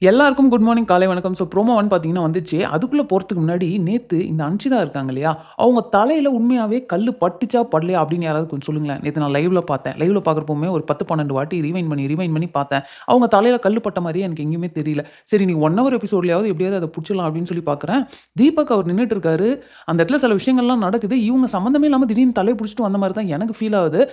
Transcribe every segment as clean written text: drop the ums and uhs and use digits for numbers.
எல்லாருக்கும் good morning, காலை வணக்கம். ப்ரோமோ 1 பார்த்தீங்கன்னா வந்துச்சு. அதுக்குள்ள போறதுக்கு முன்னாடி நேத்து இந்த அன்ஷிதா இருக்காங்க இல்லையா? அவங்க தலையில உண்மையாவே கல்லு பட்டுச்சா, படலையா அப்படின்னு யாராவது கொஞ்சம் சொல்லுங்களேன். நேத்து நான் லைவ்ல பார்த்தேன். லைவ்ல பார்க்குறப்பவுமே ஒரு 10, 12 வாட்டி ரிவைண்ட் பண்ணி பார்த்தேன். அவங்க தலையில கல்லு பட்ட மாரியே எனக்கு எங்கேயுமே தெரியல. சரி இன்னைக்கு 1 ஹவர் எபிசோட்லயாவது எப்படியாவது அத புடிச்சிடலாம் அப்படின்னு சொல்லி பார்க்குறேன். தீபக் அவர் நின்னுட்டு இருக்காரு. அந்த இடத்துல சில விஷயங்கள்லாம் நடக்குது. இவங்க சம்மந்தமே இல்லாம திடீர்னு தலைய புடிச்சிட்டு வந்த மாரி தான் எனக்கு ஃபீல் ஆகுது.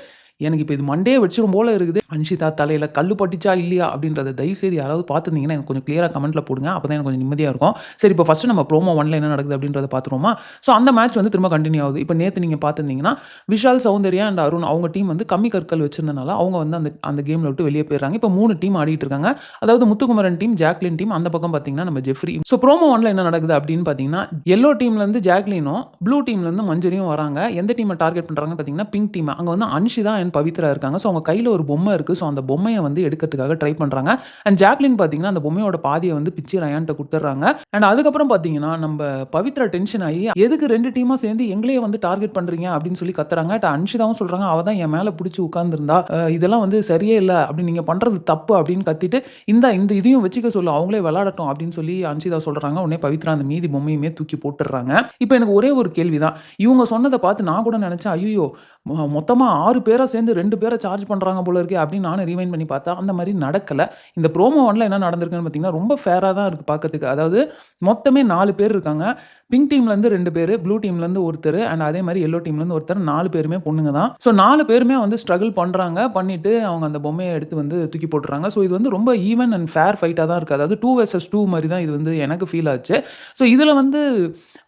எனக்கு இப்ப இது மண்டையே வச்சிரும் போல இருக்குது. அன்ஷிதா தலையில கல்லு பட்டுச்சா இல்லையா? அப்படின்றத தயவுசெய்து யாராவது பார்த்துருந்தீங்கன்னா, எனக்கு கொஞ்சம் கிளியரா கமெண்ட்ல போடுங்க. அப்பதான் எனக்கு கொஞ்சம் நிம்மதியா இருக்கும். சரி இப்ப ஃபர்ஸ்ட்டு நம்ம ப்ரோமோ 1ல என்ன நடக்குது அப்படின்றத பார்த்துருவோமா? ஸோ அந்த மேட்ச் வந்து திரும்ப கன்டின்யூ ஆகுது. இப்ப நேத்து நீங்க பார்த்திருந்தீங்கன்னா, விஷால், சௌந்தர்யா அண்ட் அருண் அவங்க டீம் வந்து கம்மி கற்கள் வச்சிருந்தனால, அவங்க வந்து அந்த அந்த கேம்ல விட்டு வெளிய போயிடுறாங்க. இப்ப 3 டீம் ஆடிட்டு இருக்காங்க. அதாவது முத்துக்குமரன் டீம், ஜாக்லின் டீம், அந்த பக்கம் பார்த்தீங்கன்னா நம்ம ஜெஃப்ரி. ஸோ ப்ரோமோ 1ல என்ன நடக்குது அப்படின்னு பார்த்தீங்கன்னா, எல்லோ டீம்லேருந்து ஜாக்லினும், ப்ளூ டீம்லேருந்து மஞ்சரியும் வராங்க. எந்த டீம டார்கெட் பண்றாங்கன்னு பார்த்தீங்கன்னா, பிங்க் டீம். அங்க வந்து அன்ஷிதா அண்ட் பவித்ரா இருக்காங்க. ஸோ அவங்க கையில ஒரு பொம்மை இருக்கு. ஸோ அந்த பொம்மைய வந்து எடுக்கிறதுக்காக ட்ரை பண்றாங்க. அண்ட் ஜாக்லின் பார்த்தீங்கன்னா, அந்த பொம்மையோட பாதிய வந்து பிச்சு ரயான்ட்ட குடுத்துடுறாங்க. அண்ட் அதுக்கப்புறம் பார்த்தீங்கன்னா, நம்ப பவித்ரா டென்ஷன் ஆயி, "எதுக்கு 2 டீமா சேர்ந்து எங்களையே வந்து டார்கெட் பண்றீங்க?" அப்படின்னு சொல்லி கத்துறாங்க. அன்ஷிதாவும் சொல்றாங்க, "அவ தான் என் மேல புடிச்சு உட்கார்ந்திருந்தா. இதெல்லாம் வந்து சரியே இல்ல. அப்படி நீங்க பண்றது தப்பு." அப்படின்னு கத்திட்டு, இந்த இதையும் வச்சுக்க சொல்லு. அவங்களே விளையாடட்டும்." அப்படின்னு சொல்லி அன்ஷிதா சொல்றாங்க. உடனே பவித்ரா அந்த மீதி பொம்மையுமே தூக்கி போட்டுடுறாங்க. இப்ப எனக்கு ஒரே ஒரு கேள்வி தான். இவங்க சொன்னத பார்த்து நான் கூட நெனச்சேன், "ஐய்யயோ! மொத்தமா 6 பேரா சேர்ந்து 2 பேர சார்ஜ் பண்றாங்க போல இருக்கே!" அப்படின்னு நானும் ரீவைண்ட் பண்ணி பார்த்தா, அந்த மாரி நடக்கல. இந்த ப்ரோமோ 1ல என்ன நடந்திருக்குன்னு பார்த்தீங்கன்னா, ரொம்ப ஃபேரா தான் இருக்கு பார்க்கறதுக்கு. அதாவது மொத்தமே 4 பேர் இருக்காங்க. பிங்க் டீம்லேருந்து 2 பேரு, ப்ளூ டீம்லேருந்து ஒருத்தரு, அண்ட் அதே மாரி எல்லோ டீம்லேருந்து ஒருத்தர். 4 பேருமே பொண்ணுங்க தான். ஸோ 4 பேருமே வந்து ஸ்ட்ரகிள் பண்றாங்க. பண்ணிட்டு அவங்க அந்த பொம்மைய எடுத்து வந்து தூக்கி போட்டுறாங்க. ஸோ இது வந்து ரொம்ப ஈவன் அண்ட் ஃபேர் ஃபைட்டா தான் இருக்கு. அதாவது 2 வெர்சஸ் 2 மாரி தான் இது வந்து எனக்கு ஃபீல் ஆச்சு. ஸோ இதுல வந்து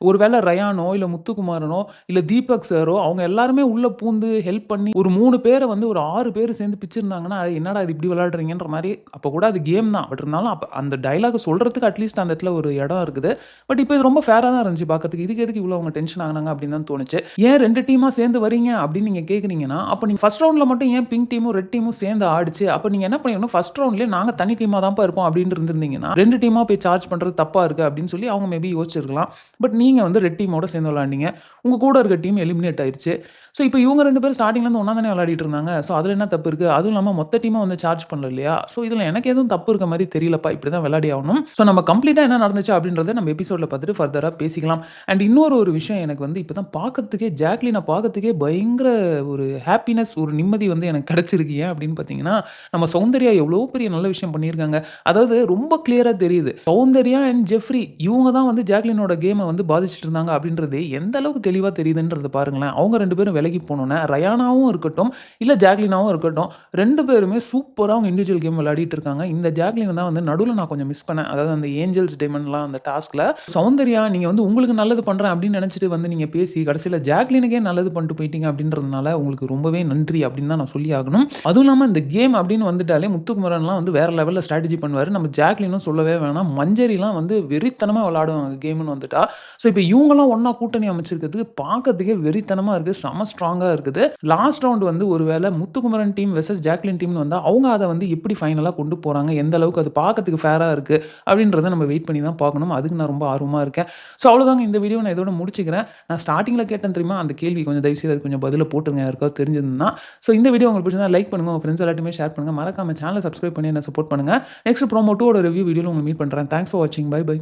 ஒரு வேள ரயானோ, இல்ல முத்துக்குமாரனோ, இல்ல தீபக் சாரோ அவங்க எல்லாருமே உள்ள பூந்து ஹெல்ப் பண்ணி ஒரு 3 பேர வந்து ஒரு 6 பேர் சேர்ந்து பிச்சிருந்தாங்கன்னா, என்னடா இது இப்படி விளையாடுறீங்கன்ற மாரி அப்ப கூட அது கேம் தான். பட் இருந்தாலும் அப்ப அந்த டயலாக் சொல்றதுக்கு அட்லீஸ்ட் அந்த இடத்துல ஒரு இடம் இருக்குது. பட் இப்ப இது ரொம்ப ஃபேரா தான் இருந்துச்சு பார்க்கறதுக்கு. இதுக்கு எதுக்கு இவ்வளோ அவங்க டென்ஷன் ஆகுனாங்க அப்படின்னு தான் தோணுச்சு. ஏன் 2 டீமா சேர்ந்து வரீங்க அப்படின்னு நீங்க கேட்குறீங்கன்னா, அப்ப நீங்க ஃபர்ஸ்ட் ரவுண்ட்ல மட்டும் ஏன் பிங்க் டீமும், ரெட் டீமும் சேர்ந்து ஆடுச்சு? அப்ப நீங்க என்ன பண்ணிருக்கணும், ஃபர்ஸ்ட் ரவுண்ட்லயே நாங்க தனி டீமா தான்ப்பா இருப்போம் அப்படின்னு இருந்திருந்தீங்கன்னா, 2 டீமா போய் சார்ஜ் பண்றது தப்பா இருக்கு அப்படின்னு சொல்லி அவங்க மேபி யோசிச்சிருக்கலாம். பட் நீங்க வந்து ரெட் டீமோட சேர்ந்து விளையாண்டீங்க. உங்க கூட இருக்க டீம் எலிமினேட் ஆயிருச்சு. ஸோ இப்ப இவங்க 2 பேரும் ஸ்டார்ட்டிங்ல இருந்து ஒண்ணா தானே விளையாடிட்டு இருந்தாங்க. ஸோ அதுல என்ன தப்பு இருக்கு? அதுவும் இல்லாம மொத்த டீமா வந்து சார்ஜ் பண்ணல இல்லையா? ஸோ இதுல எனக்கு எதுவும் தப்பு இருக்க மாரி தெரியலப்பா. இப்படி தான் விளையாடி ஆகணும். ஸோ நம்ம கம்ப்ளீட்டா என்ன நடந்துச்சு அப்படின்றத நம்ம எபிசோட்ல பார்த்துட்டு ஃபர்தரா பேசிக்கலாம். அண்ட் இன்னொரு ஒரு விஷயம் எனக்கு வந்து இப்ப தான் பார்க்கறதுக்கே ஜாக்லின பார்க்கறதுக்கே பயங்கர ஒரு ஹேப்பினஸ், ஒரு நிம்மதி வந்து எனக்கு கிடைச்சிருக்கு. ஏன் அப்படின்னு பார்த்தீங்கன்னா, நம்ம சௌந்தர்யா எவ்வளோ பெரிய நல்ல விஷயம் பண்ணியிருக்காங்க. அதாவது ரொம்ப கிளியரா தெரியுது. சௌந்தர்யா அண்ட் ஜெஃப்ரி இவங்க தான் வந்து ஜாக்லினோட கேம வந்து பாதிச்சுட்டு இருந்தாங்க அப்படின்றது எந்த அளவுக்கு தெளிவா தெரியுதுன்றத பாருங்களேன். அவங்க 2 பேரும் விலகி போனோனே, ரயானாவும் இருக்கட்டும், இல்ல ஜாக்லினாவும் இருக்கட்டும், 2 பேருமே சூப்பரா அவங்க இண்டிவிஜுவல் கேம் விளையாடிட்டு இருக்காங்க. இந்த ஜாக்லின தான் வந்து நடுவுல நான் கொஞ்சம் மிஸ் பண்ணேன். அதாவது அந்த ஏஞ்சல்ஸ் டேமன்லாம் அந்த டாஸ்க்ல. சௌந்தர்யா நீங்க வந்து உங்களுக்கு நல்லது பண்றேன் அப்படின்னு நினைச்சுட்டு வந்து நீங்க பேசி, கடைசியில ஜாக்லினுக்கே நல்லது பண்ணிட்டு போயிட்டீங்க அப்படின்றதுனால உங்களுக்கு ரொம்பவே நன்றி அப்படின்னு தான் நான் சொல்லி ஆகணும். அதுவும் இல்லாம இந்த கேம் அப்படின்னு வந்துட்டாலே முத்துக்குமரன்லாம் வந்து வேற லெவல்ல ஸ்ட்ராட்டஜி பண்ணுவாரு. நம்ம ஜாக்லினும் சொல்லவே வேணாம். மஞ்சரிலாம் வந்து வெறித்தனமா விளையாடுவாங்க கேம்னு வந்துட்டா. ஸோ இப்ப இவங்கலாம் ஒண்ணா கூட்டணி அமைச்சிருக்கிறதுக்கு பார்க்கறதுக்கே வெறித்தனமா இருக்கு. செம ஸ்ட்ராங்கா இருக்குது. லாஸ்ட் ரவுண்ட் வந்து ஒரு வேள முத்துக்குமரன் டீம் வெர்சஸ் ஜாக்லின் டீம்னு வந்தா, அவங்க அத வந்து எப்படி ஃபைனலா கொண்டு போறாங்க? எந்த அளவுக்கு அது பார்க்கறதுக்கு ஃபேரா இருக்கு? அப்படின்றத நம்ம வெயிட் பண்ணி தான் பார்க்கணும். அதுக்கு நான் ரொம்ப ஆர்வமா இருக்கேன். ஸோ அவ்வளோதாங்க இந்த வீடியோ நான் இதோட முடிச்சுக்கிறேன். நான் ஸ்டார்ட்டிங்ல கேட்டேன் தெரியுமா? அந்த கேள்வி கொஞ்சம் தயவுசெய்து அதுக்கு கொஞ்சம் பதில போட்டுருங்க யாருக்காவது தெரிஞ்சதுன்னா. ஸோ இந்த வீடியோ உங்களுக்கு பிடிச்சிருந்தா லைக் பண்ணுங்க. உங்க ஃப்ரெண்ட்ஸ் எல்லார்ட்டயுமே ஷேர் பண்ணுங்க. மறக்காம சேனல சப்ஸ்கிரைப் பண்ணி என்ன சப்போர்ட் பண்ணுங்க. நெக்ஸ்ட் ப்ரோமோ 2 ஓட ரிவ்யூ வீடியோல உங்கள மீட் பண்றேன். தேங்க்ஸ் ஃபார் வாட்சிங். Bye by.